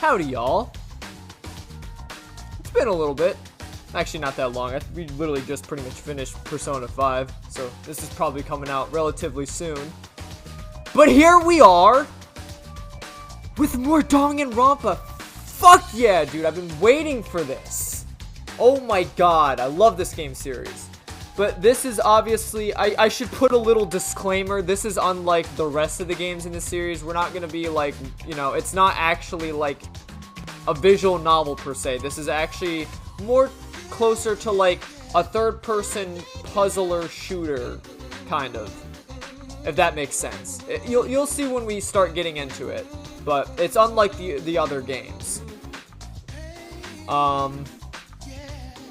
Howdy, y'all. It's been a little bit. Actually, not that long. We literally just pretty much finished Persona 5, so this is probably coming out relatively soon. But here we are with more Danganronpa. Fuck yeah, dude. I've been waiting for this. Oh my god. I love this game series. But this is obviously, I should put a little disclaimer. This is unlike the rest of the games in the series. We're not going to be like, you know, it's not actually like a visual novel per se. This is actually more closer to like a third-person puzzler shooter, kind of. If that makes sense. You'll see when we start getting into it. But it's unlike the other games.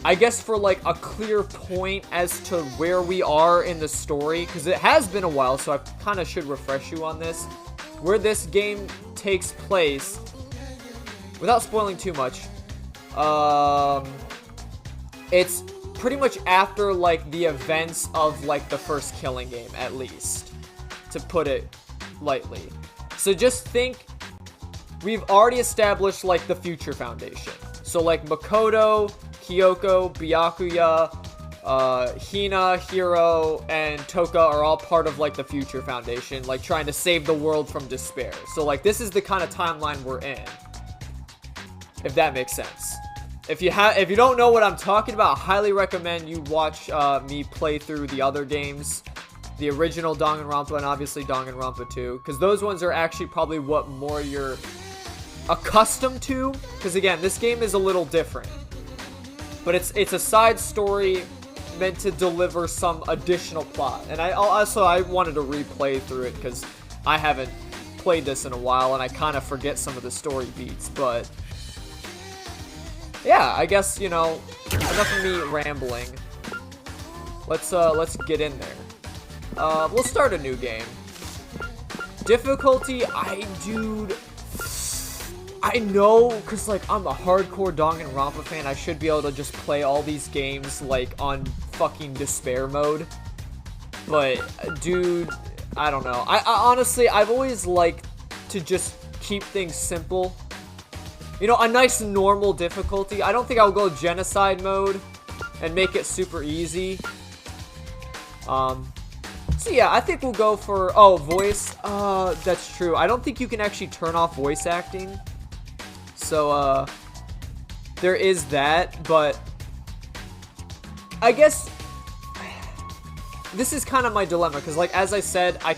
I guess for like a clear point as to where we are in the story, because it has been a while, so I kind of should refresh you on this. Where this game takes place, without spoiling too much, it's pretty much after like the events of like the first Killing game, at least, to put it lightly. So just think, we've already established like the Future Foundation. So like Makoto, Kyoko, Byakuya, Hina, Hiro, and Toka are all part of like the Future Foundation, like trying to save the world from despair. So like this is the kind of timeline we're in, if that makes sense. If you don't know what I'm talking about, I highly recommend you watch me play through the other games, the original Danganronpa and obviously Danganronpa 2, because those ones are actually probably what more you're accustomed to, because again, this game is a little different. But it's a side story meant to deliver some additional plot. And I wanted to replay through it because I haven't played this in a while and I kind of forget some of the story beats. But yeah, I guess, you know, enough of me rambling. Let's get in there. We'll start a new game. Difficulty, I know, because, like, I'm a hardcore Danganronpa fan. I should be able to just play all these games, like, on fucking despair mode. But, dude, I don't know. I honestly, I've always liked to just keep things simple. You know, a nice normal difficulty. I don't think I'll go genocide mode and make it super easy. So, yeah, I think we'll go for, voice. That's true. I don't think you can actually turn off voice acting. So, there is that, but I guess this is kind of my dilemma, because, like, as I said, I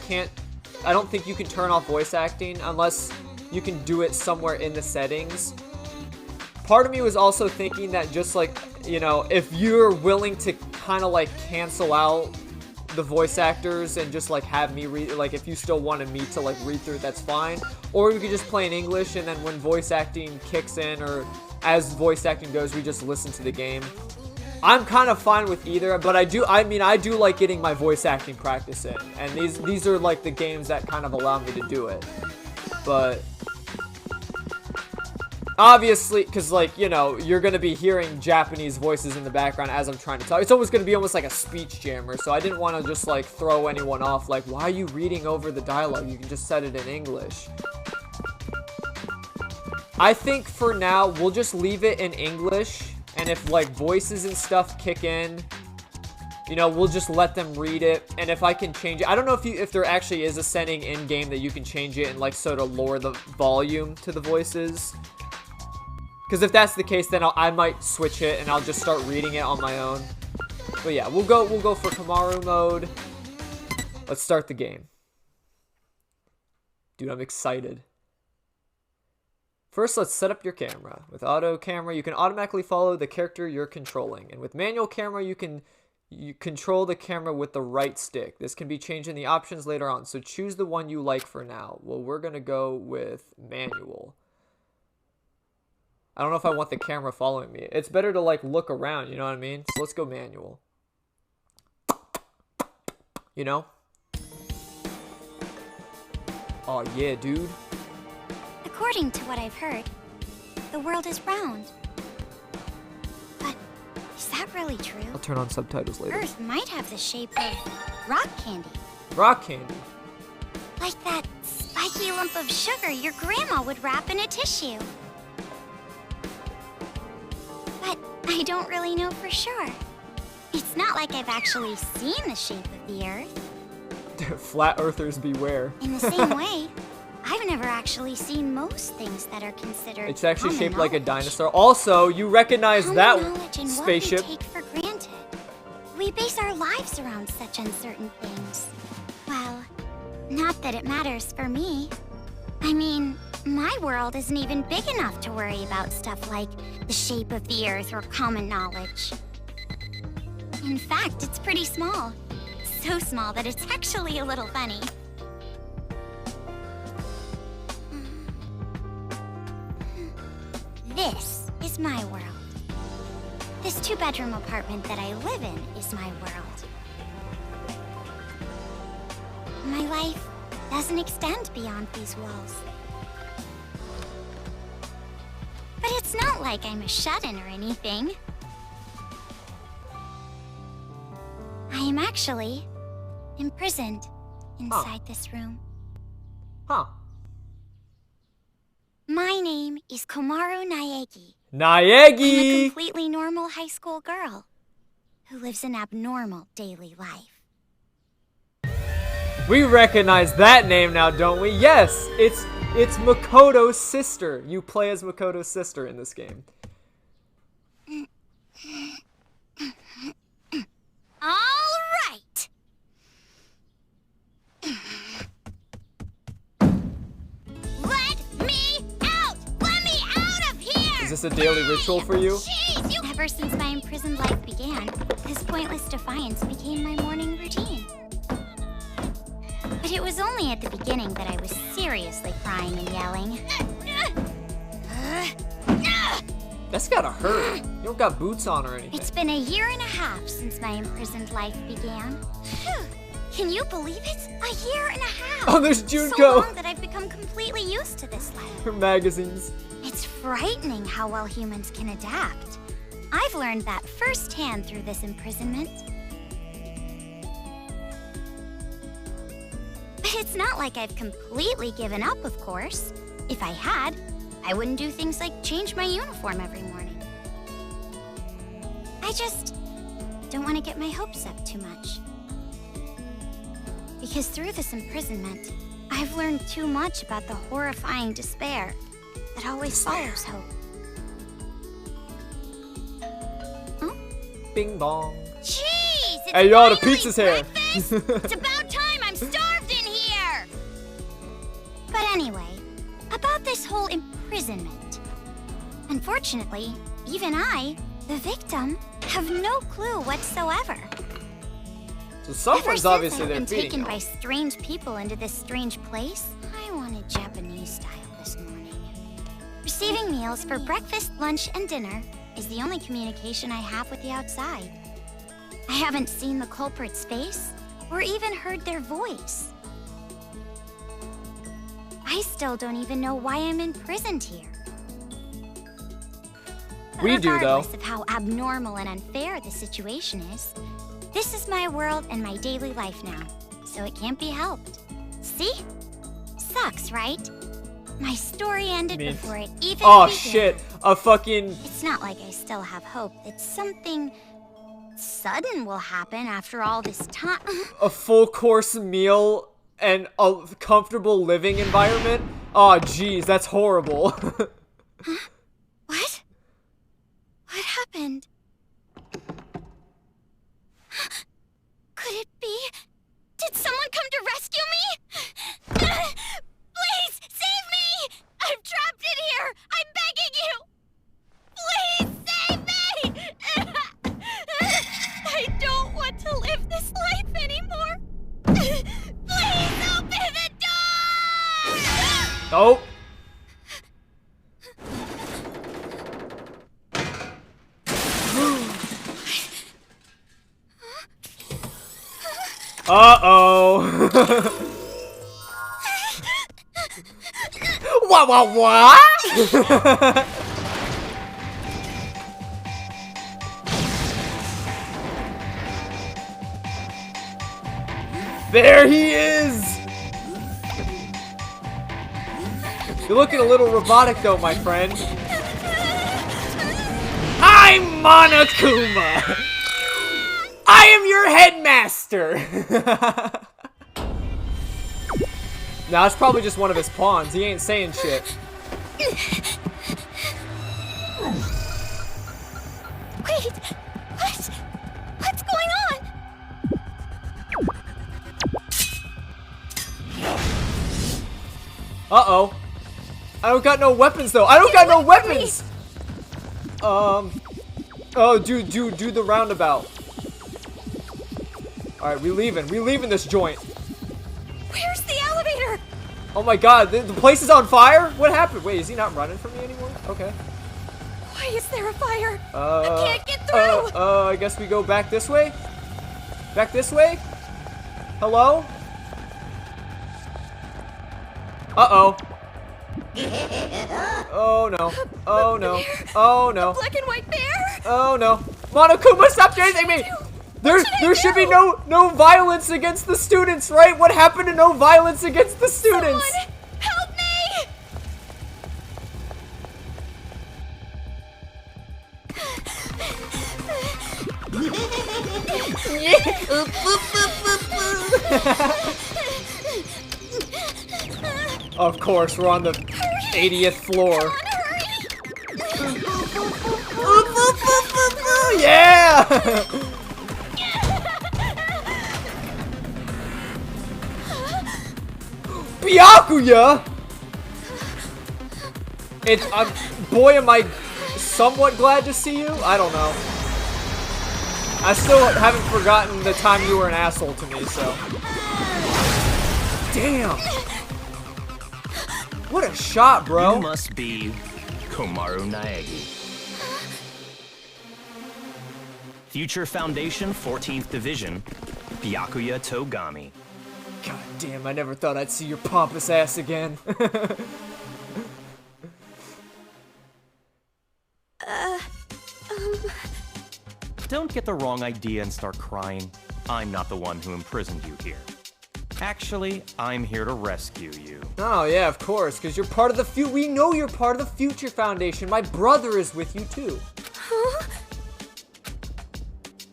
don't think you can turn off voice acting unless you can do it somewhere in the settings. Part of me was also thinking that just, like, you know, if you're willing to kind of, like, cancel out the voice actors and just like have me read, like if you still wanted me to like read through it, that's fine. Or we could just play in English and then when voice acting kicks in or as voice acting goes, we just listen to the game. I'm kind of fine with either, but I do like getting my voice acting practice in, and these are like the games that kind of allow me to do it. But obviously, because, like, you know, you're going to be hearing Japanese voices in the background as I'm trying to talk. It's always going to be almost like a speech jammer, so I didn't want to just, like, throw anyone off. Like, why are you reading over the dialogue? You can just set it in English. I think for now, we'll just leave it in English, and if, like, voices and stuff kick in, you know, we'll just let them read it, and if I can change it. I don't know if there actually is a setting in-game that you can change it and, like, sort of lower the volume to the voices. Because if that's the case, then I might switch it and I'll just start reading it on my own. But yeah, we'll go for Komaru mode. Let's start the game. Dude, I'm excited. First, let's set up your camera. With auto camera, you can automatically follow the character you're controlling. And with manual camera, you control the camera with the right stick. This can be changed in the options later on, so choose the one you like for now. Well, we're going to go with manual. I don't know if I want the camera following me. It's better to, like, look around, you know what I mean? So let's go manual. You know? Oh, yeah, dude. According to what I've heard, the world is round. But is that really true? I'll turn on subtitles later. Earth might have the shape of rock candy. Rock candy? Like that spiky lump of sugar your grandma would wrap in a tissue. I don't really know for sure. It's not like I've actually seen the shape of the Earth. Flat earthers beware. In the same way, I've never actually seen most things that are considered It's actually common shaped like a knowledge. dinosaur. Also, you recognize Common that knowledge and spaceship. what we take for granted. We base our lives around such uncertain things. Well, not that it matters for me. I mean, my world isn't even big enough to worry about stuff like the shape of the Earth or common knowledge. In fact, it's pretty small. So small that it's actually a little funny. This is my world. This two-bedroom apartment that I live in is my world. My life doesn't extend beyond these walls. But it's not like I'm a shut-in or anything. I am actually imprisoned inside this room. Huh. My name is Komaru Naegi. I'm a Naegi! completely normal high school girl who lives an abnormal daily life. We recognize that name now, don't we? Yes, it's Makoto's sister. You play as Makoto's sister in this game. All right. Let me out! Let me out of here! Is this a daily ritual for you? Jeez, you... Ever since my imprisoned life began, this pointless defiance became my morning routine. But it was only at the beginning that I was seriously crying and yelling. That's gotta hurt. You don't got boots on or anything. It's been a year and a half since my imprisoned life began. Can you believe it? A year and a half! Oh, there's Junko! So long that I've become completely used to this life. Her magazines. It's frightening how well humans can adapt. I've learned that firsthand through this imprisonment. But it's not like I've completely given up, of course. If I had, I wouldn't do things like change my uniform every morning. I just don't want to get my hopes up too much. Because through this imprisonment, I've learned too much about the horrifying despair that always follows hope. Bing bong. Jeez! It's Hey, yo, the finally pizza's here. breakfast! It's about time! I'm starved in here! But anyway, about this whole imprisonment. Unfortunately, even I, the victim, have no clue whatsoever. So Ever someone's since obviously I've there been feeding taken you. by strange people into this strange place, I wanted Japanese style this morning. Receiving meals for breakfast, lunch, and dinner is the only communication I have with the outside. I haven't seen the culprit's face or even heard their voice. I still don't even know why I'm imprisoned here. We do, though. Regardless of how abnormal and unfair the situation is, this is my world and my daily life now, so it can't be helped. See? Sucks, right? My story ended before it even Oh began. shit, a fucking... It's not like I still have hope that something sudden will happen after all this time. a full course meal and a comfortable living environment? Oh jeez, that's horrible. What? What happened? Could it be? Did someone come to rescue me? Please, save me! I'm trapped in here! I'm begging you! Please, save me! I don't want to live this life anymore! Please, open the door! Oh. Uh-oh. What? There he is! You're looking a little robotic though, my friend. Ah! I'm Monokuma! I am your headmaster! Nah, it's probably just one of his pawns. He ain't saying shit. Wait, what's going on? Uh-oh. I don't got no weapons, though. I don't got no weapons! Oh, do the roundabout. Alright, we leaving this joint. Where's the elevator? Oh my god, the place is on fire? What happened? Wait, is he not running from me anymore? Okay. Why is there a fire? I can't get through! I guess we go back this way? Back this way? Hello? Uh-oh. Oh no. Oh no. Oh no. Black and white bear? Oh no. Monokuma, stop chasing me! There should be no violence against the students, right? What happened to no violence against the students? Someone help me! Of course, we're on the 80th floor. Yeah! Byakuya! Boy, am I somewhat glad to see you? I don't know. I still haven't forgotten the time you were an asshole to me, so. Damn! What a shot, bro! You must be Komaru Naegi. Future Foundation, 14th Division, Byakuya Togami. God damn, I never thought I'd see your pompous ass again. Don't get the wrong idea and start crying. I'm not the one who imprisoned you here. Actually, I'm here to rescue you. Oh yeah, of course, because you're part of the we know you're part of the Future Foundation. My brother is with you too. Huh?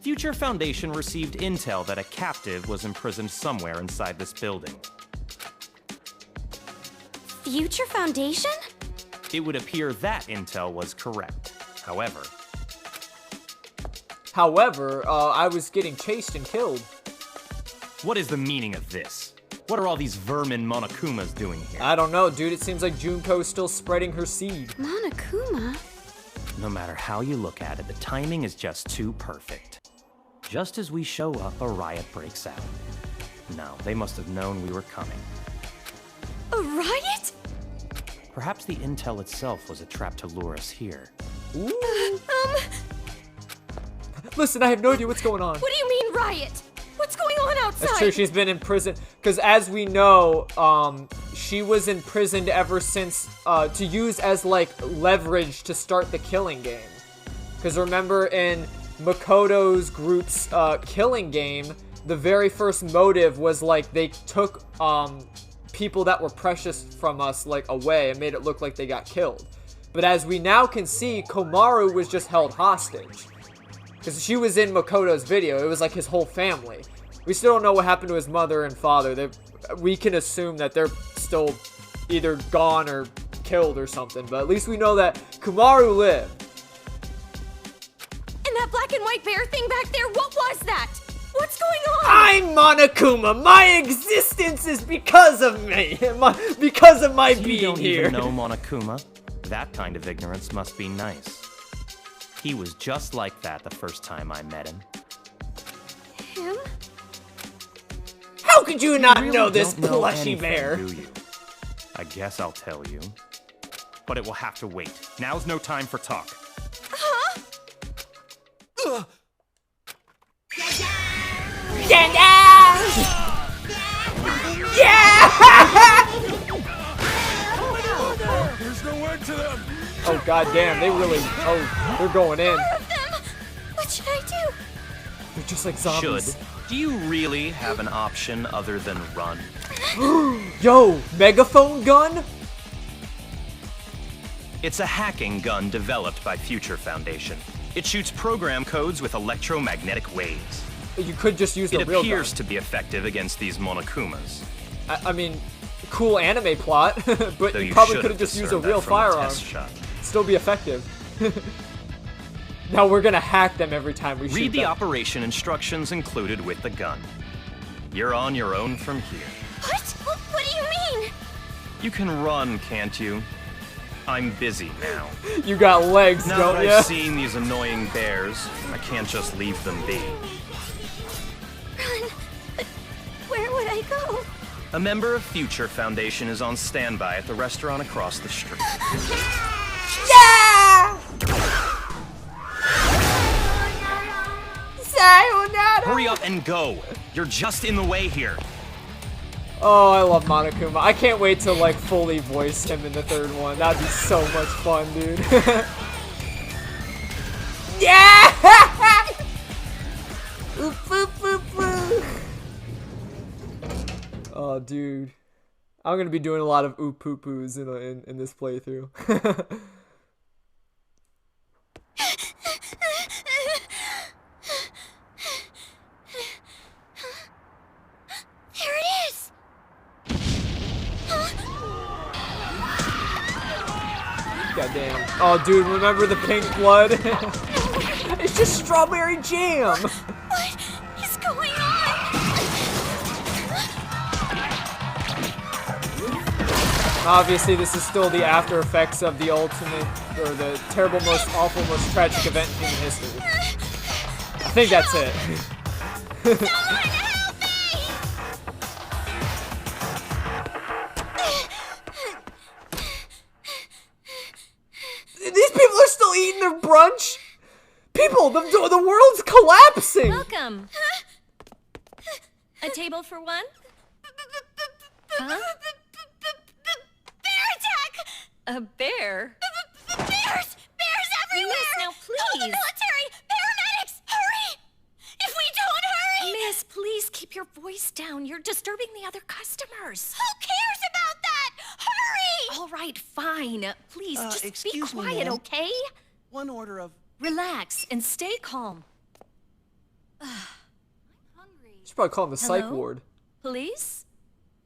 Future Foundation received intel that a captive was imprisoned somewhere inside this building. Future Foundation? It would appear that intel was correct. However, I was getting chased and killed. what is the meaning of this? What are all these vermin Monokumas doing here? I don't know, dude. It seems like Junko's still spreading her seed. Monokuma? No matter how you look at it, the timing is just too perfect. Just as we show up, a riot breaks out. No, they must have known we were coming. A riot? Perhaps the intel itself was a trap to lure us here. Ooh. Listen, I have no idea what's going on. What do you mean riot? What's going on outside? That's true, she's been in prison. Because as we know, she was imprisoned ever since, to use as, like, leverage to start the killing game. Because remember in Makoto's group's killing game, the very first motive was, like, they took, people that were precious from us, like, away and made it look like they got killed. But as we now can see, Komaru was just held hostage. Because she was in Makoto's video. It was like his whole family. We still don't know what happened to his mother and father. We can assume that they're still either gone or killed or something. But at least we know that Komaru lived. And that black and white bear thing back there, what was that? What's going on? I'm Monokuma. My existence is because of me. Because of my being You don't here. even know Monokuma. That kind of ignorance must be nice. He was just like that the first time I met him. Him? How could you not really know this don't know plushy anything, bear? do you? I guess I'll tell you. But it will have to wait. Now's no time for talk. Huh? Yeah! There's no end to them! Oh goddamn, they really, they're going in. More of them! What should I do? They're just like zombies. Should. Do you really have an option other than run? Yo, megaphone gun? It's a hacking gun developed by Future Foundation. It shoots program codes with electromagnetic waves. You could just use the It real appears gun. to be effective against these Monokumas. I mean, cool anime plot, but Though you you probably should could have just used a discerned that real from the firearm. test shot. Still be effective. Now we're gonna hack them every time we shoot Read the them. operation instructions included with the gun. You're on your own from here. What? What do you mean? You can run, can't you? I'm busy now. You got legs, Now don't that ya? I've seen these annoying bears, I can't just leave them be. Run. But where would I go? A member of Future Foundation is on standby at the restaurant across the street. Yeah! Sayonara! Hurry up and go! You're just in the way here. Oh, I love Monokuma. I can't wait to like fully voice him in the third one. That'd be so much fun, dude. Yeah! Oop, boop, boop, boop. Oh, dude. I'm gonna be doing a lot of oop poo poos in this playthrough. There it is. Goddamn. Oh, dude, remember the pink blood? It's just strawberry jam. What is going on? Obviously, this is still the after effects of the ultimate, or the terrible, most awful, most tragic event in human history. I think that's it. Someone help me! These people are still eating their brunch? People, the world's collapsing! Welcome. A table for one? Huh? Bear attack! A bear? Bears! Bears everywhere! Miss, now Call the please. military! Paramedics! Hurry! If we don't hurry! Miss, please keep your voice down. You're disturbing the other customers. Who cares about that? Hurry! All right, fine. Please, just be excuse me, quiet, ma'am. okay? One order of... Relax and stay calm. Should probably call him the psych Hello? ward. Police?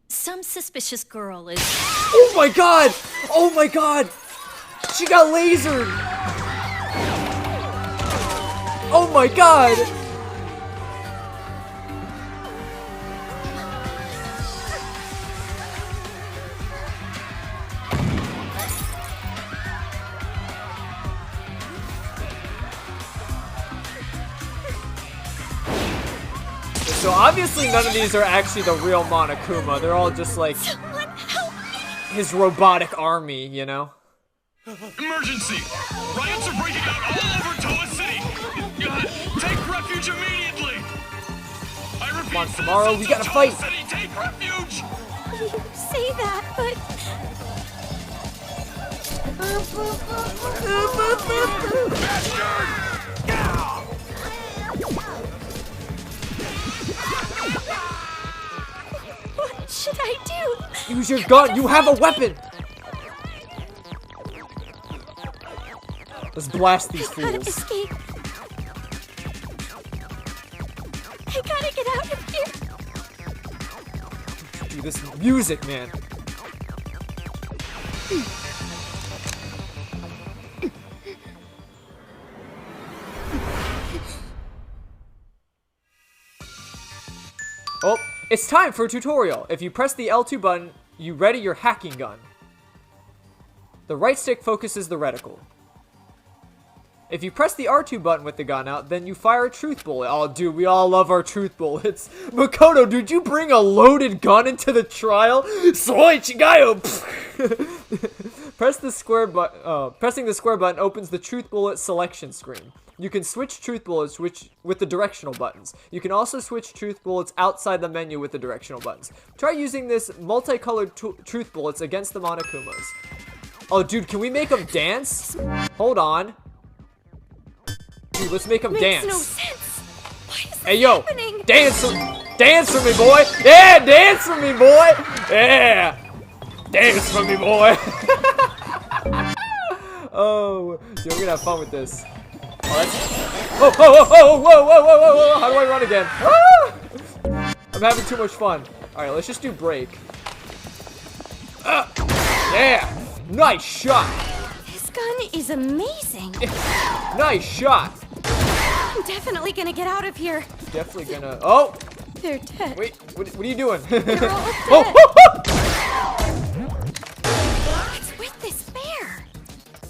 Some suspicious girl is... Oh my god! Oh my god! She got lasered! Oh my god! So obviously none of these are actually the real Monokuma. They're all just like Someone help me! his robotic army, you know? Emergency! Riots are breaking out all over Towa City! Take refuge immediately! I repeat, Come on, Komaru, we gotta fight! Towa City, take refuge! You say that, but... What should I do? Use your gun! You have a weapon! Let's blast these I gotta fools. escape. I gotta get out of here. Dude, this music, man. Oh, it's time for a tutorial. If you press the L2 button, you ready your hacking gun. The right stick focuses the reticle. If you press the R2 button with the gun out, then you fire a truth bullet. Oh, dude, we all love our truth bullets. Makoto, did you bring a loaded gun into the trial? Soy Chigayo! Pressing the square button opens the truth bullet selection screen. You can switch truth bullets with the directional buttons. You can also switch truth bullets outside the menu with the directional buttons. Try using this multicolored truth bullets against the Monokumas. Oh, dude, can we make them dance? Hold on. Dude, let's make them dance. Makes no sense. Why is this Hey, yo, happening? dance for me, boy. Yeah, dance for me, boy. Yeah, dance for me, boy. Oh, dude, we're gonna have fun with this. Oh, whoa, whoa, whoa, whoa, whoa, whoa, whoa, whoa. How do I run again? Ah! I'm having too much fun. Alright, let's just do break. Yeah! Nice shot! This gun is amazing. Nice shot! I'm definitely gonna get out of here. Definitely gonna... Oh! They're dead. Wait, what are you doing? They're all dead. Oh! What's with this bear?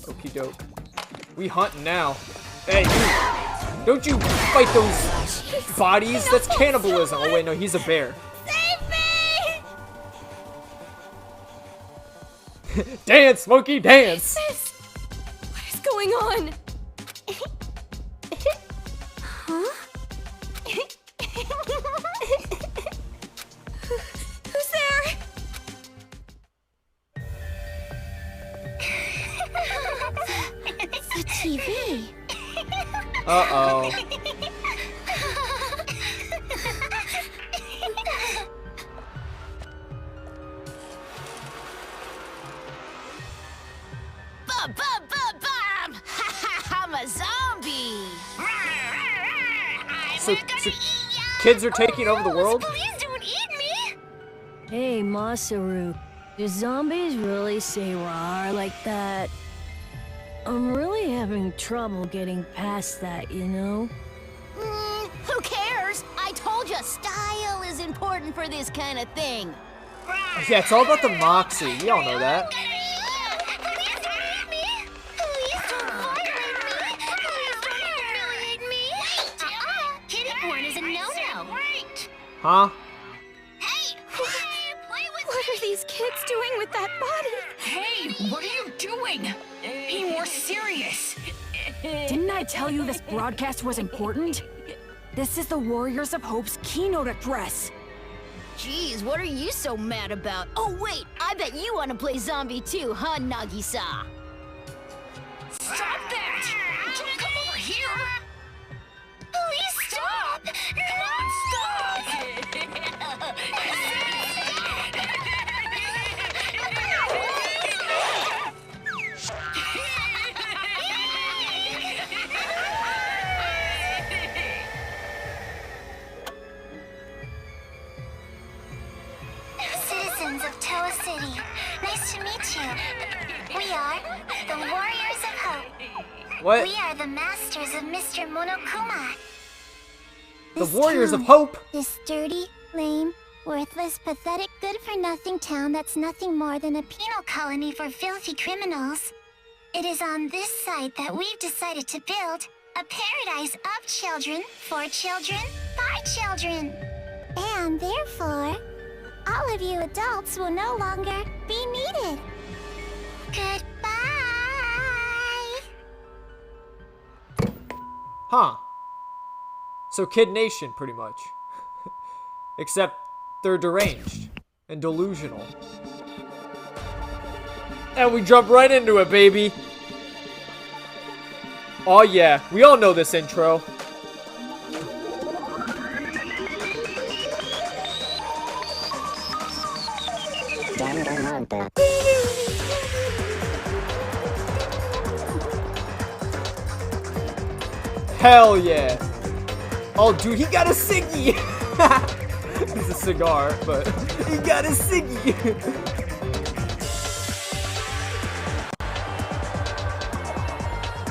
Okie doke. We hunting now. Hey, you! Don't you fight those bodies? That's cannibalism. Oh wait, no, he's a bear. Save me! Dance, monkey, dance! What is going on? Huh? Who's there? It's the TV. Uh-oh. I'm a zombie. So kids are taking over the world? Please don't eat me. Hey, Masaru, do zombies really say rawr like that? I'm really having trouble getting past that, you know? Who cares? I told you style is important for this kind of thing. Yeah, it's all about the moxie. We all know that. Huh? What are these kids doing with that body? Hey, what are you doing? Be more serious. Didn't I tell you this broadcast was important? This is the Warriors of Hope's keynote address. Jeez, what are you so mad about? Oh wait, I bet you want to play zombie too, huh, Nagisa? Stop that! Don't come over here! Please stop! Come on, stop! Citizens of Towa City, nice to meet you. We are the Warriors of Hope. What? We are the masters of Mr. Monokuma. The Warriors of Hope? This dirty, lame, worthless, pathetic, good-for-nothing town that's nothing more than a penal colony for filthy criminals. It is on this site that we've decided to build a paradise of children, for children, by children. And therefore, all of you adults will no longer be needed. Goodbye. Huh. So Kid Nation, pretty much. Except they're deranged and delusional. And we jump right into it, baby. Oh yeah, we all know this intro. Danganronpa. Hell yeah. Oh, dude, he got a ciggy. It's a cigar, but he got a ciggy.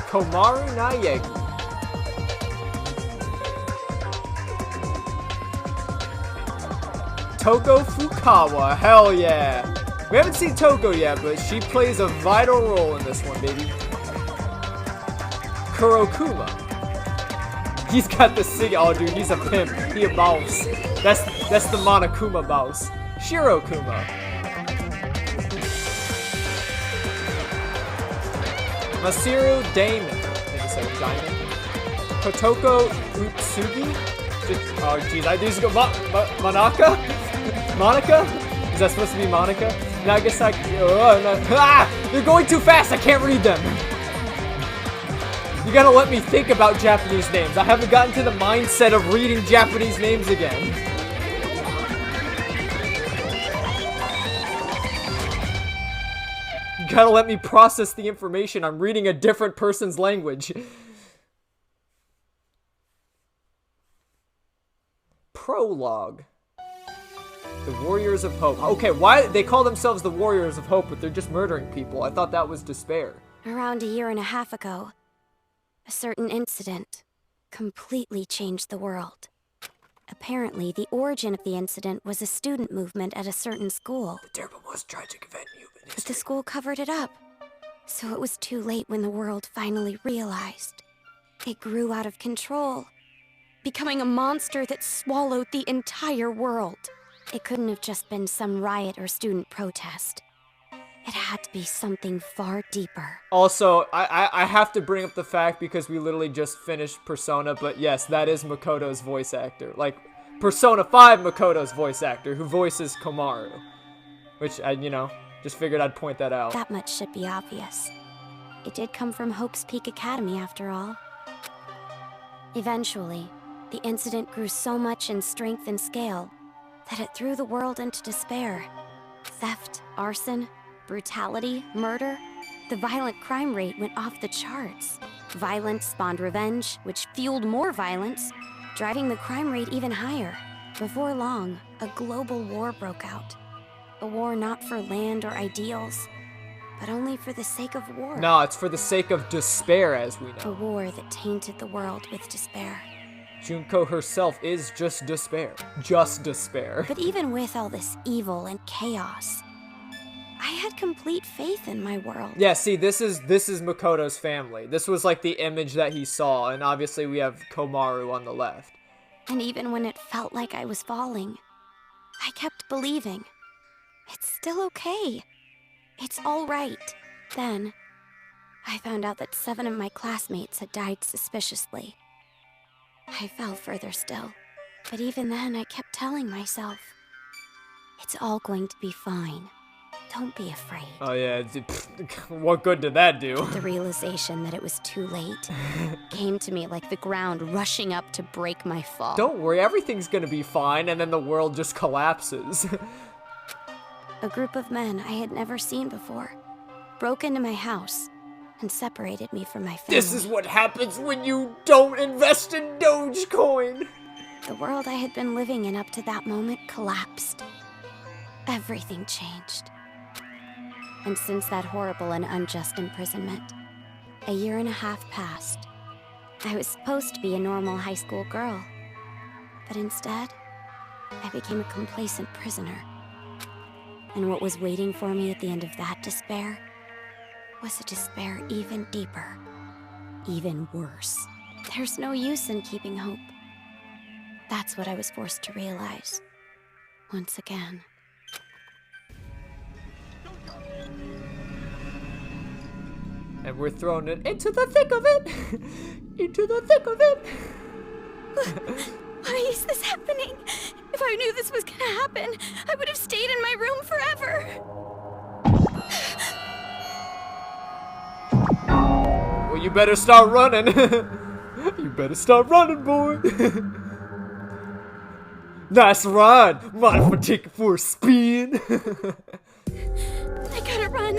Komaru Naegi. Toko Fukawa, hell yeah. We haven't seen Toko yet, but she plays a vital role in this one, baby. Kurokuma. He's got the ciggy. Oh, dude, he's a pimp. He a boss. That's the Monokuma boss. Shirokuma. Masiru Damon. I think it's like Diamond. Kotoko Utsugi. Oh, jeez. I just go. Monica? Monica? Is that supposed to be Monica? Nagasaki. They're going too fast. I can't read them. You gotta let me think about Japanese names. I haven't gotten to the mindset of reading Japanese names again. You gotta let me process the information. I'm reading a different person's language. prologue. The Warriors of Hope. Okay, why they call themselves the Warriors of Hope, but they're just murdering people? I thought that was despair. Around a year and a half ago, a certain incident completely changed the world. Apparently, the origin of the incident was a student movement at a certain school. The terrible, most tragic event in human history. But the school covered it up, so it was too late when the world finally realized. It grew out of control, becoming a monster that swallowed the entire world. It couldn't have just been some riot or student protest. It had to be something far deeper. Also, I have to bring up the fact because we literally just finished Persona, but yes, that is Makoto's voice actor. Like, Persona 5 Makoto's voice actor, who voices Komaru. Which, just figured I'd point that out. That much should be obvious. It did come from Hope's Peak Academy, after all. Eventually, the incident grew so much in strength and scale that it threw the world into despair. Theft, arson, brutality, murder. The violent crime rate went off the charts. Violence spawned revenge, which fueled more violence, driving the crime rate even higher. Before long, a global war broke out. A war not for land or ideals, but only for the sake of war. No, it's for the sake of despair, as we A know. war that tainted the world with despair. Junko herself is just despair. Just despair. But even with all this evil and chaos, I had complete faith in my world. Yeah, see, this is Makoto's family. This was like the image that he saw, and obviously we have Komaru on the left. And even when it felt like I was falling, I kept believing. It's still okay. It's all right. Then, I found out that 7 of my classmates had died suspiciously. I fell further still. But even then, I kept telling myself, it's all going to be fine. Don't be afraid. Oh yeah, what good did that do? The realization that it was too late came to me like the ground rushing up to break my fall. Don't worry, everything's gonna be fine, and then the world just collapses. A group of men I had never seen before broke into my house and separated me from my family. This is what happens when you don't invest in Dogecoin! The world I had been living in up to that moment collapsed. Everything changed. And since that horrible and unjust imprisonment, a year and a half passed. I was supposed to be a normal high school girl, but instead, I became a complacent prisoner. And what was waiting for me at the end of that despair was a despair even deeper, even worse. There's no use in keeping hope. That's what I was forced to realize, once again. And we're thrown into the thick of it! Into the thick of it! Why is this happening? If I knew this was gonna happen, I would have stayed in my room forever. Well, you better start running. You better start running, boy. Nice ride. Mind if I take you for a spin? I gotta run.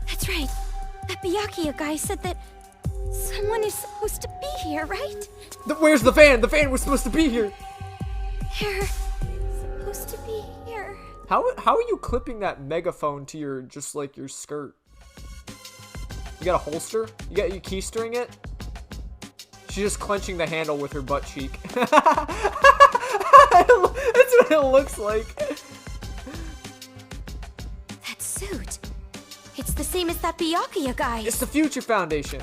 That's right. That Byakuya guy said that someone is supposed to be here, right? Where's the van? The van was supposed to be here. They're supposed to be here. How are you clipping that megaphone to your your skirt? You got a holster? You keystering it? She's just clenching the handle with her butt cheek. That's what it looks like. That suit. It's the same as that Byakuya guy. It's the Future Foundation.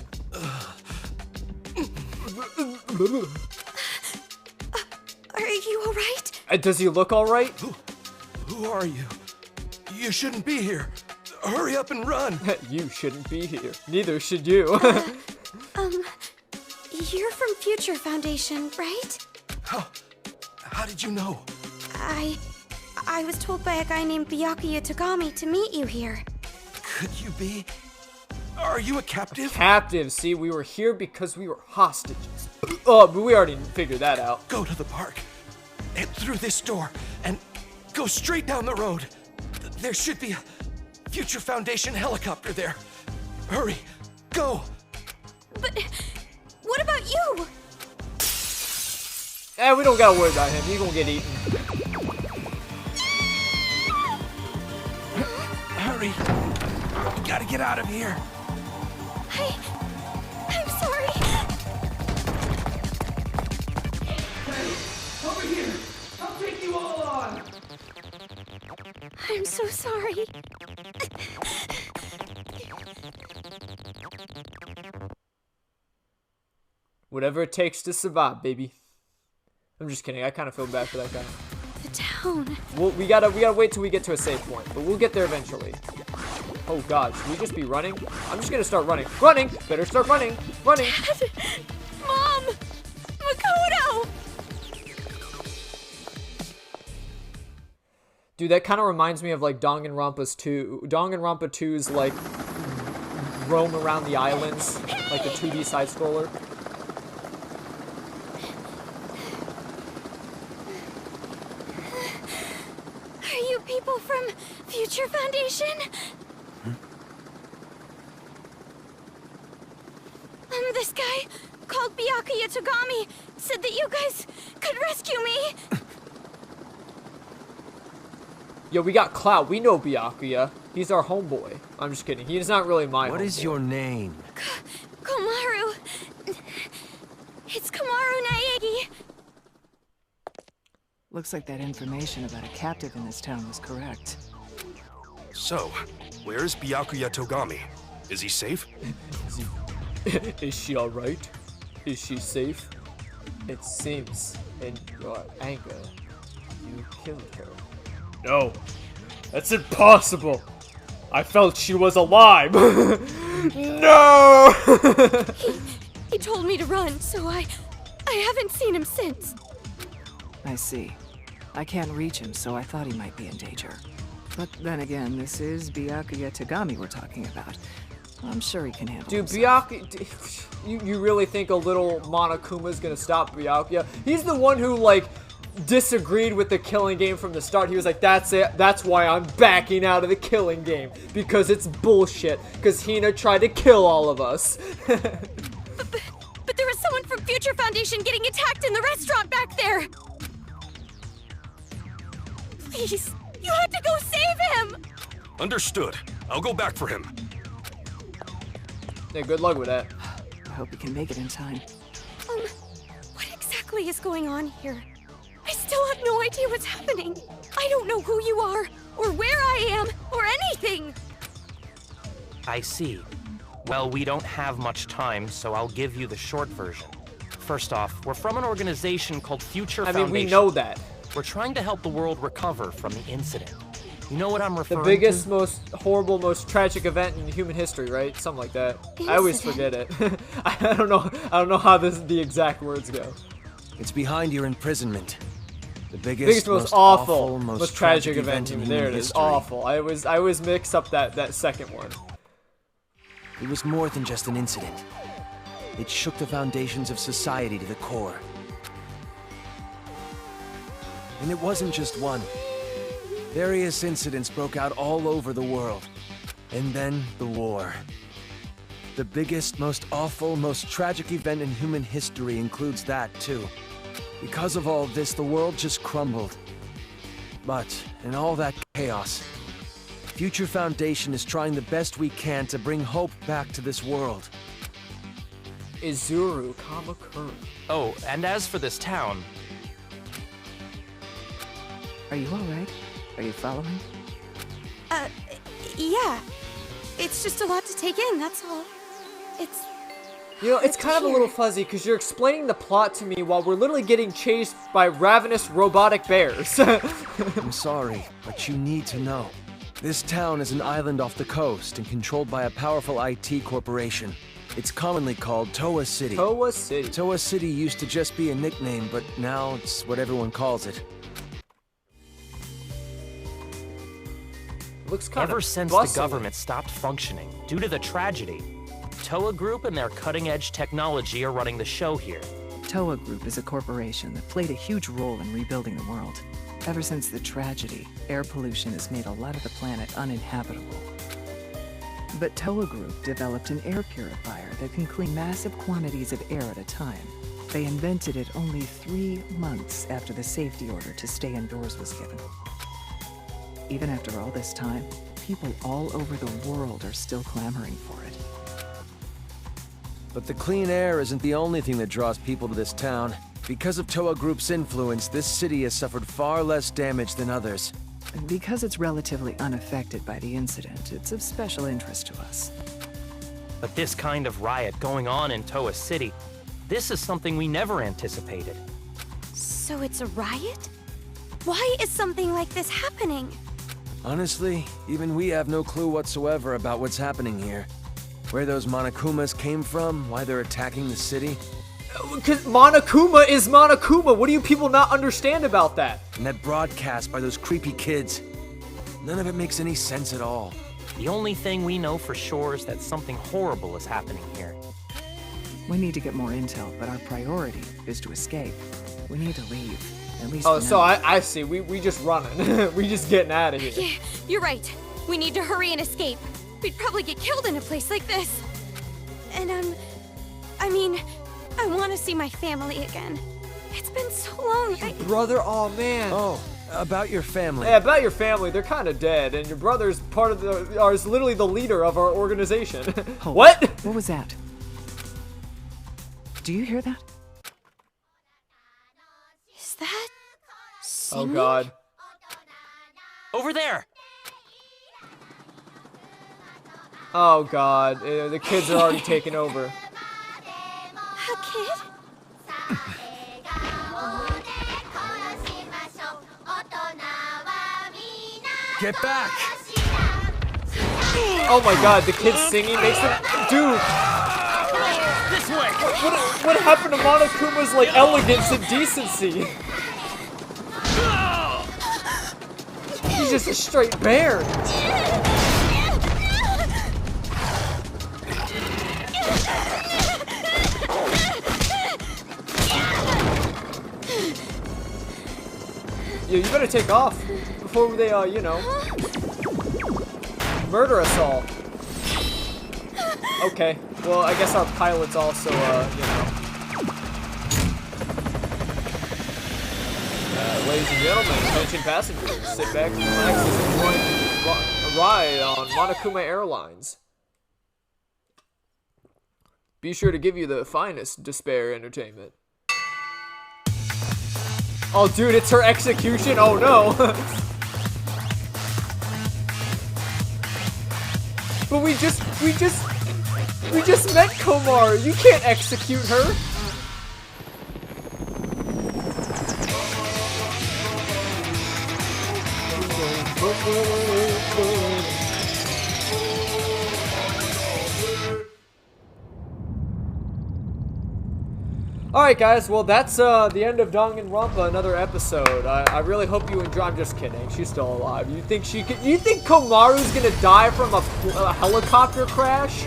Are you alright? Does he look alright? Who are you? You shouldn't be here. Hurry up and run. You shouldn't be here. Neither should you. You're from Future Foundation, right? How did you know? I was told by a guy named Byakuya Tagami to meet you here. Could you be? Are you a captive? Captive. See, we were here because we were hostages. Oh, but we already figured that out. Go to the park. Head through this door and go straight down the road. There should be a Future Foundation helicopter there. Hurry, go. But what about you? We don't gotta worry about him. He's gonna get eaten. Hurry. We gotta get out of here. I'm sorry. Over here. I'll take you all on. I'm so sorry. Whatever it takes to survive, baby. I'm just kidding. I kind of feel bad for that guy. The town. Well, we gotta wait till we get to a safe point, but we'll get there eventually. Oh God, should we just be running? I'm just gonna start running. Running! Better start running. Running. Dad! Mom! Makoto! Dude, that kind of reminds me of like Danganronpa's 2. Danganronpa 2's like roam around the islands, like the 2D side scroller. Are you people from Future Foundation? This guy called Byakuya Togami said that you guys could rescue me. Yo, we got clout. We know Byakuya. He's our homeboy. I'm just kidding. He's not really my homeboy. What is your name? Komaru. It's Komaru Naegi. Looks like that information about a captive in this town was correct. So, where's Byakuya Togami? Is he safe? Is she alright? Is she safe? It seems in your anger, you killed her. No, that's impossible. I felt she was alive. No! He told me to run, so I haven't seen him since. I see. I can't reach him, so I thought he might be in danger. But then again, this is Byakuya Togami we're talking about. I'm sure he can handle himself. You really think a little Monokuma is gonna stop Byakuya? He's the one who, like, disagreed with the killing game from the start. He was like, that's it. That's why I'm backing out of the killing game. Because it's bullshit. Because Hina tried to kill all of us. But there was someone from Future Foundation getting attacked in the restaurant back there. Please, you have to go save him. Understood. I'll go back for him. Yeah, good luck with that. I hope he can make it in time. What exactly is going on here? I still have no idea what's happening. I don't know who you are, or where I am, or anything. I see. Well, we don't have much time, so I'll give you the short version. First off, we're from an organization called Future Foundation. We know that. We're trying to help the world recover from the incident. You know what I'm referring to? The biggest, most horrible, most tragic event in human history, right? Something like that. I always forget it. I don't know how the exact words go. It's behind your imprisonment. The biggest most awful, most tragic event in human history. There it is. Awful. I always mix up that second one. It was more than just an incident. It shook the foundations of society to the core. And it wasn't just one. Various incidents broke out all over the world. And then the war. The biggest, most awful, most tragic event in human history includes that, too. Because of all this, the world just crumbled. But, in all that chaos, Future Foundation is trying the best we can to bring hope back to this world. Izuru Kamakura. Oh, and as for this town... Are you alright? Are you following? Yeah. It's just a lot to take in, that's all. It's kind of a little fuzzy because you're explaining the plot to me while we're literally getting chased by ravenous robotic bears. I'm sorry, but you need to know. This town is an island off the coast and controlled by a powerful IT corporation. It's commonly called Towa City. Towa City. Towa City used to just be a nickname, but now it's what everyone calls it. Looks kind Ever of since bustling. the government stopped functioning due to the tragedy, Towa Group and their cutting-edge technology are running the show here. Towa Group is a corporation that played a huge role in rebuilding the world. Ever since the tragedy, air pollution has made a lot of the planet uninhabitable. But Towa Group developed an air purifier that can clean massive quantities of air at a time. They invented it only 3 months after the safety order to stay indoors was given. Even after all this time, people all over the world are still clamoring for it. But the clean air isn't the only thing that draws people to this town. Because of Towa Group's influence, this city has suffered far less damage than others. And because it's relatively unaffected by the incident, it's of special interest to us. But this kind of riot going on in Towa City, this is something we never anticipated. So it's a riot? Why is something like this happening? Honestly, even we have no clue whatsoever about what's happening here. Where those Monokumas came from, why they're attacking the city. Because Monokuma is Monokuma. What do you people not understand about that? And that broadcast by those creepy kids. None of it makes any sense at all. The only thing we know for sure is that something horrible is happening here. We need to get more intel, but our priority is to escape. We need to leave, at least Oh, for so now. I see. We just running. We just getting out of here. Yeah, you're right. We need to hurry and escape. We'd probably get killed in a place like this. And I mean, I want to see my family again. It's been so long. Brother, oh man. Oh, about your family. Yeah, about your family. They're kind of dead, and your brother's part of is literally the leader of our organization. What? What was that? Do you hear that? Is that Oh singing? God. Over there! Oh God. The kids are already taking over. A kid? Get back! Oh my God, the kids singing makes them... Dude! This way! What happened to Monokuma's, like, elegance and decency? He's just a straight bear. Yeah, you better take off before they, you know, murder us all. Okay, well, I guess our pilot's also, you know. Ladies and gentlemen, attention passengers, sit back and relax as you enjoy a ride on Monokuma Airlines. Be sure to give you the finest despair entertainment. Oh, dude, it's her execution? Oh, no. But we just met Komaru. You can't execute her. Alright guys, well that's the end of Danganronpa, another episode. I really hope you enjoy. I'm just kidding, she's still alive. You think Komaru's gonna die from a helicopter crash?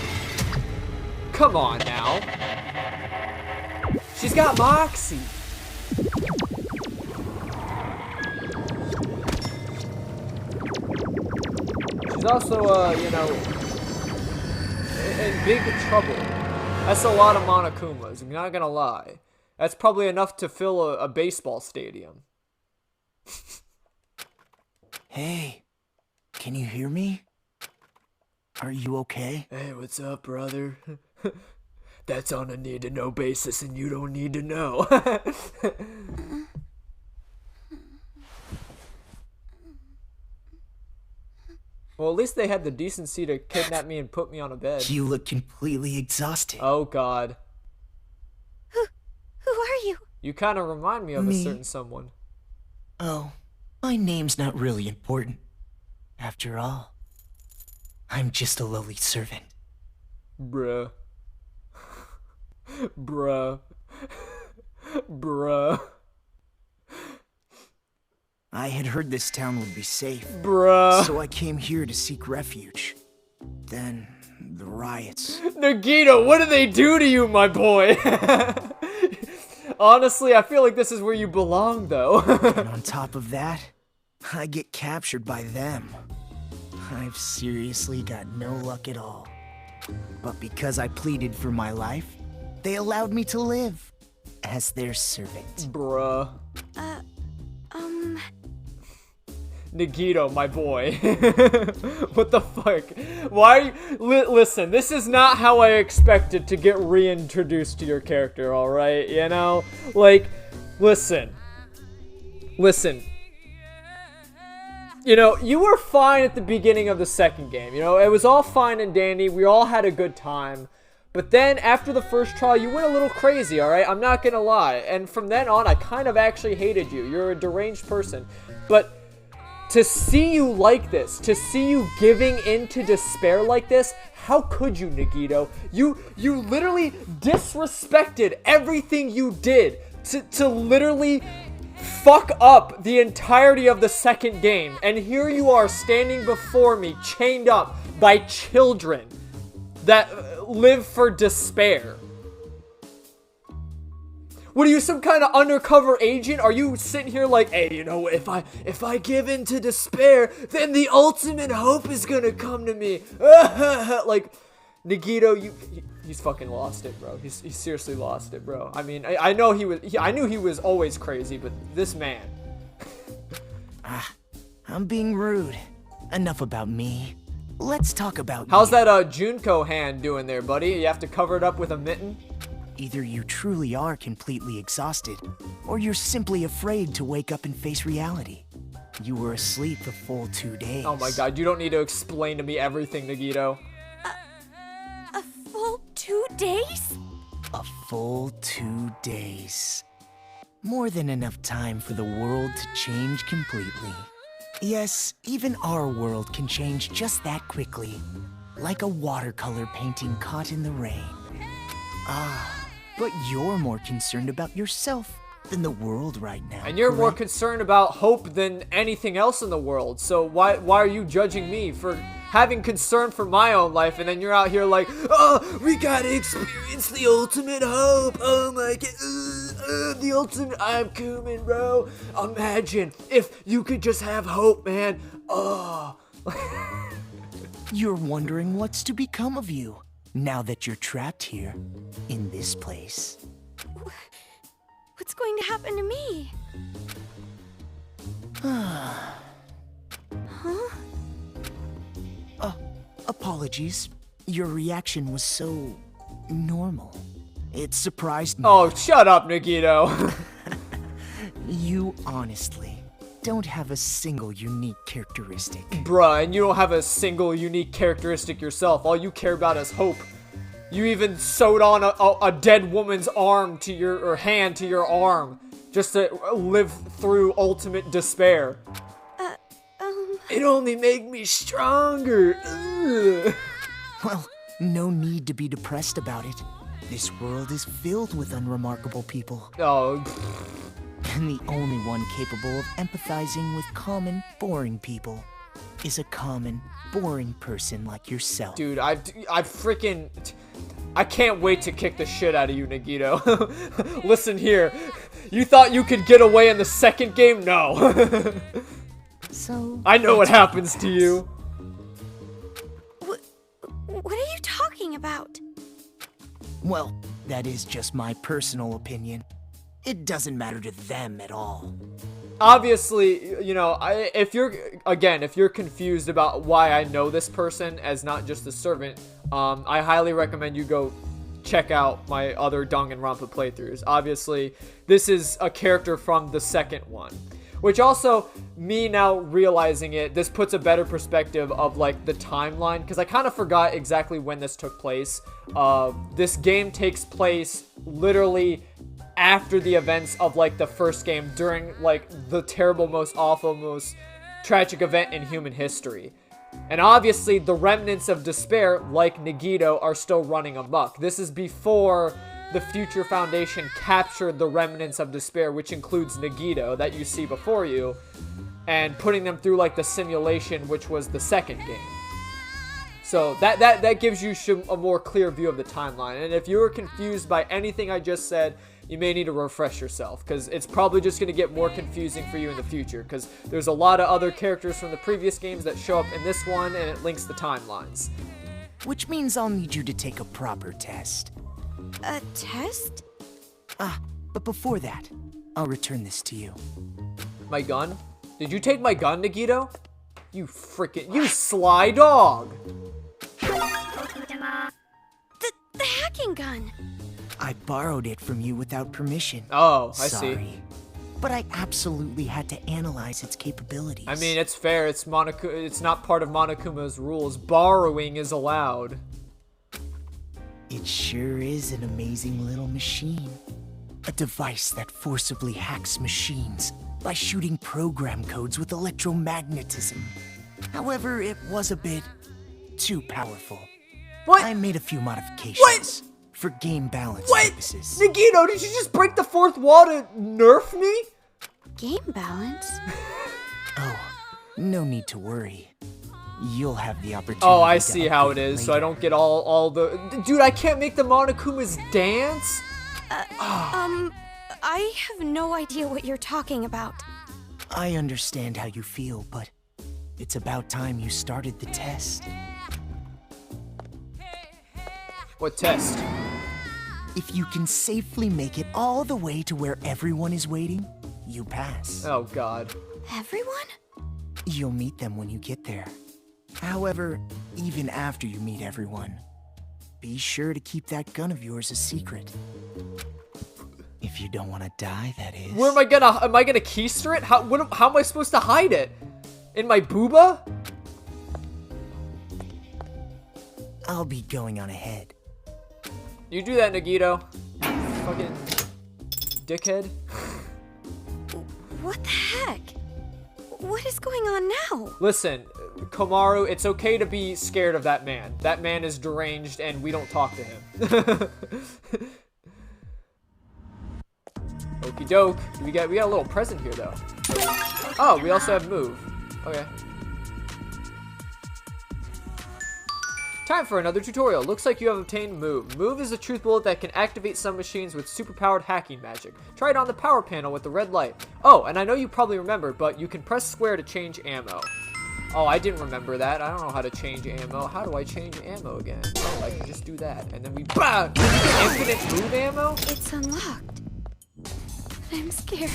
Come on now. She's got Moxie. She's also, you know, in big trouble. That's a lot of Monokumas, I'm not gonna lie. That's probably enough to fill a baseball stadium. Hey, can you hear me? Are you okay? Hey, what's up, brother? That's on a need-to-know basis, and you don't need to know. Well, at least they had the decency to kidnap me and put me on a bed. You look completely exhausted. Oh, God. Who are you? You kind of remind me of a certain someone. Oh, my name's not really important. After all, I'm just a lowly servant. Bruh. Bruh. Bruh. I had heard this town would be safe. Bruh. So I came here to seek refuge. Then, the riots. Nagito, what did they do to you, my boy? Honestly, I feel like this is where you belong, though. And on top of that, I get captured by them. I've seriously got no luck at all. But because I pleaded for my life, they allowed me to live. as their servant. Bruh. Nagito, my boy. What the fuck? Why? Listen, this is not how I expected to get reintroduced to your character, alright? You know? Like, listen. You know, you were fine at the beginning of the second game. You know, it was all fine and dandy. We all had a good time. But then, after the first trial, you went a little crazy, alright? I'm not gonna lie. And from then on, I kind of actually hated you. You're a deranged person. But to see you like this, to see you giving in to despair like this, how could you, Nagito? You literally disrespected everything you did to literally fuck up the entirety of the second game. And here you are standing before me, chained up by children that live for despair. What are you, some kind of undercover agent? Are you sitting here like, hey, you know, if I give in to despair, then the ultimate hope is gonna come to me. Like, Nagito, he's fucking lost it, bro. He's seriously lost it, bro. I mean, I know I knew he was always crazy, but this man. I'm being rude. Enough about me. Let's talk about How's you. that Junko hand doing there, buddy? You have to cover it up with a mitten? Either you truly are completely exhausted, or you're simply afraid to wake up and face reality. You were asleep a full 2 days. Oh my god, you don't need to explain to me everything, Nagito. A full 2 days? A full 2 days. More than enough time for the world to change completely. Yes, even our world can change just that quickly. Like a watercolor painting caught in the rain. But you're more concerned about yourself than the world right now. And you're more correct? concerned about hope than anything else in the world. So why are you judging me for having concern for my own life, and then you're out here like, oh, we gotta experience the ultimate hope. Oh my god, the ultimate. I'm coming, bro. Imagine if you could just have hope, man. Oh. You're wondering what's to become of you now that you're trapped here in this place. What's going to happen to me? Huh? Apologies. Your reaction was so normal. It surprised me. Oh, shut up, Nagito. You honestly don't have a single unique characteristic. Bruh, and you don't have a single unique characteristic yourself. All you care about is hope. You even sewed on a dead woman's arm to your hand to your arm just to live through ultimate despair. It only made me stronger. Ugh. Well, no need to be depressed about it. This world is filled with unremarkable people. Oh. And the only one capable of empathizing with common, boring people is a common, boring person like yourself. Dude, I can't wait to kick the shit out of you, Nagito. Listen here. You thought you could get away in the second game? No. So I know what happens to you. What are you talking about? Well, that is just my personal opinion. It doesn't matter to them at all. Obviously, you know, if you're confused about why I know this person as not just a servant, I highly recommend you go check out my other Danganronpa playthroughs. Obviously, this is a character from the second one. Which also, me now realizing it, this puts a better perspective of, like, the timeline. Because I kind of forgot exactly when this took place. This game takes place literally after the events of, like, the first game. During, like, the terrible, most awful, most tragic event in human history. And obviously, the remnants of despair, like Nagito, are still running amok. This is before the Future Foundation captured the remnants of despair, which includes Nagito, that you see before you, and putting them through, like, the simulation, which was the second game. So that gives you a more clear view of the timeline. And if you were confused by anything I just said, you may need to refresh yourself, because it's probably just going to get more confusing for you in the future, because there's a lot of other characters from the previous games that show up in this one, and it links the timelines. Which means I'll need you to take a proper test. A test? But before that, I'll return this to you. My gun? Did you take my gun, Nagito? You sly dog! The hacking gun! I borrowed it from you without permission. Oh, I Sorry. see. But I absolutely had to analyze its capabilities. I mean, it's fair. It's not part of Monokuma's rules. Borrowing is allowed. It sure is an amazing little machine. A device that forcibly hacks machines by shooting program codes with electromagnetism. However, it was a bit too powerful. What? I made a few modifications. What? For game balance purposes. Nagito, did you just break the fourth wall to nerf me? Game balance? Oh, no need to worry. You'll have the opportunity. Oh, I to see how it upgrade is, so I later. don't get all the... Dude, I can't make the Monokumas dance? I have no idea what you're talking about. I understand how you feel, but it's about time you started the test. What test? If you can safely make it all the way to where everyone is waiting, you pass. Oh, God. Everyone? You'll meet them when you get there. However, even after you meet everyone, be sure to keep that gun of yours a secret. If you don't want to die, that is. Where am I gonna keister it? How am I supposed to hide it? In my booba? I'll be going on ahead. You do that, Nagito. Fucking dickhead. What the heck? What is going on now? Listen, Komaru, it's okay to be scared of that man. That man is deranged and we don't talk to him. Okie doke. We got a little present here though. Oh, we also have move. Okay. Time for another tutorial. Looks like you have obtained Move. Move is a truth bullet that can activate some machines with superpowered hacking magic. Try it on the power panel with the red light. Oh, and I know you probably remember, but you can press square to change ammo. Oh, I didn't remember that. I don't know how to change ammo. How do I change ammo again? Oh, I can just do that. And then we BAM! Infinite move ammo? It's unlocked. I'm scared.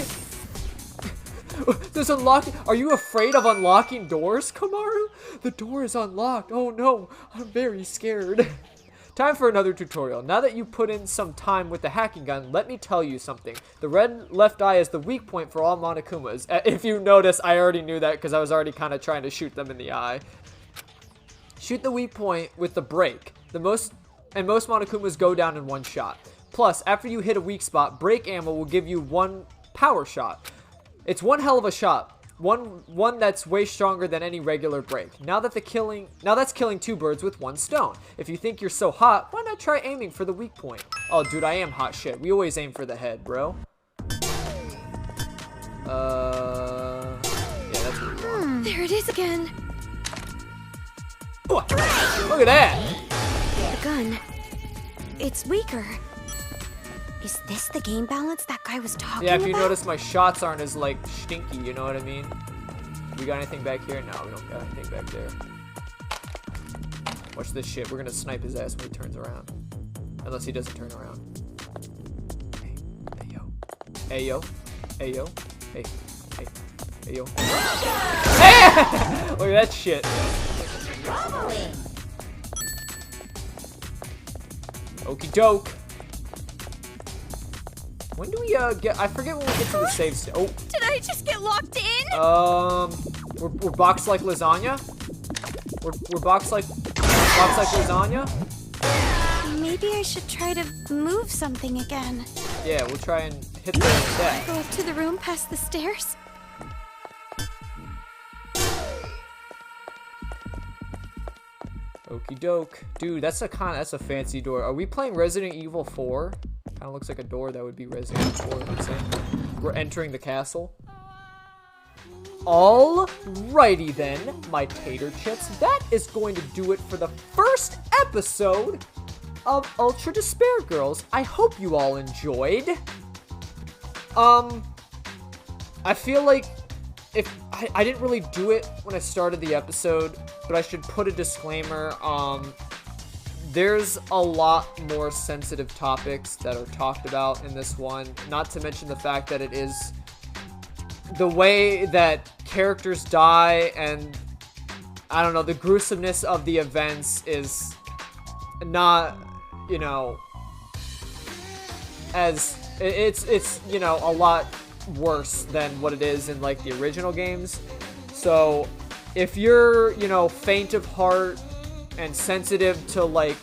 There's unlocking. Are you afraid of unlocking doors, Komaru? The door is unlocked. Oh no, I'm very scared. Time for another tutorial. Now that you put in some time with the hacking gun, let me tell you something. The red left eye is the weak point for all Monokumas. If you notice, I already knew that because I was already kind of trying to shoot them in the eye. Shoot the weak point with the break. Most Monokumas go down in one shot. Plus, after you hit a weak spot, break ammo will give you one power shot. It's one hell of a shot. One that's way stronger than any regular break. Now that's killing two birds with one stone. If you think you're so hot, why not try aiming for the weak point? Oh, dude, I am hot shit. We always aim for the head, bro. Yeah, that's what we want. There it is again. Look at that. The gun. It's weaker. Is this the game balance that guy was talking about? Yeah, if you notice, my shots aren't as, like, stinky, you know what I mean? We got anything back here? No, we don't got anything back there. Watch this shit. We're gonna snipe his ass when he turns around. Unless he doesn't turn around. Hey, hey, yo. Hey, yo. Hey, yo. Hey, hey, hey, yo. Hey! Look at that shit. Okie doke. When do we get? I forget when we get to the save state. Oh. Did I just get locked in? We're boxed like lasagna. We're boxed like lasagna. Maybe I should try to move something again. Yeah, we'll try and hit the deck. Go up to the room past the stairs. Okie doke, dude. That's a fancy door. Are we playing Resident Evil 4? Kind of looks like a door that would be Resident Evil 4. I'm saying. We're entering the castle. Alrighty then, my tater chips. That is going to do it for the first episode of Ultra Despair Girls. I hope you all enjoyed. I feel like if I didn't really do it when I started the episode, but I should put a disclaimer. there's a lot more sensitive topics that are talked about in this one, not to mention the fact that it is the way that characters die, and I don't know, the gruesomeness of the events is not, you know, as it's you know, a lot worse than what it is in like the original games. So if you're, you know, faint of heart and sensitive to like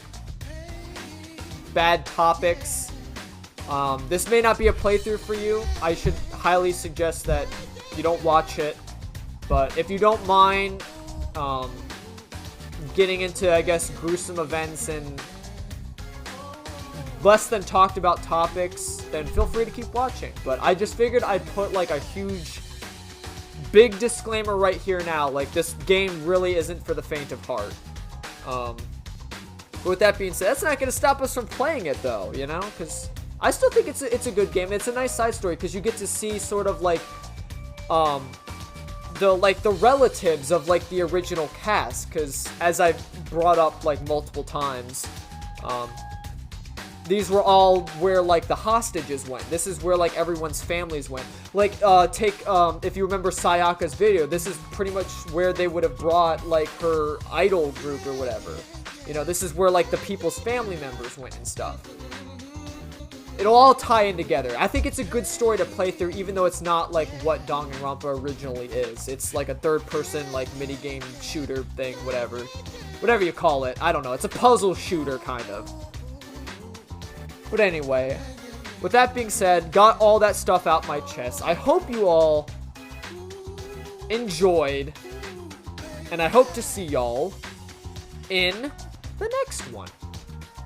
bad topics, this may not be a playthrough for you. I should highly suggest that you don't watch it. But if you don't mind getting into, I guess, gruesome events and less than talked about topics, then feel free to keep watching. But I just figured I'd put like a huge, big disclaimer right here now. Like, this game really isn't for the faint of heart. But with that being said, that's not going to stop us from playing it though, you know? Because I still think it's a good game. It's a nice side story because you get to see sort of like the relatives of like the original cast, because as I've brought up like multiple times, these were all where like the hostages went. This is where like everyone's families went. Like if you remember Sayaka's video, this is pretty much where they would have brought like her idol group or whatever. You know, this is where like the people's family members went and stuff. It'll all tie in together. I think it's a good story to play through, even though it's not like what Danganronpa originally is. It's like a third-person like minigame shooter thing, whatever you call it. I don't know. It's a puzzle shooter kind of. But anyway, with that being said, got all that stuff out my chest. I hope you all enjoyed, and I hope to see y'all in the next one.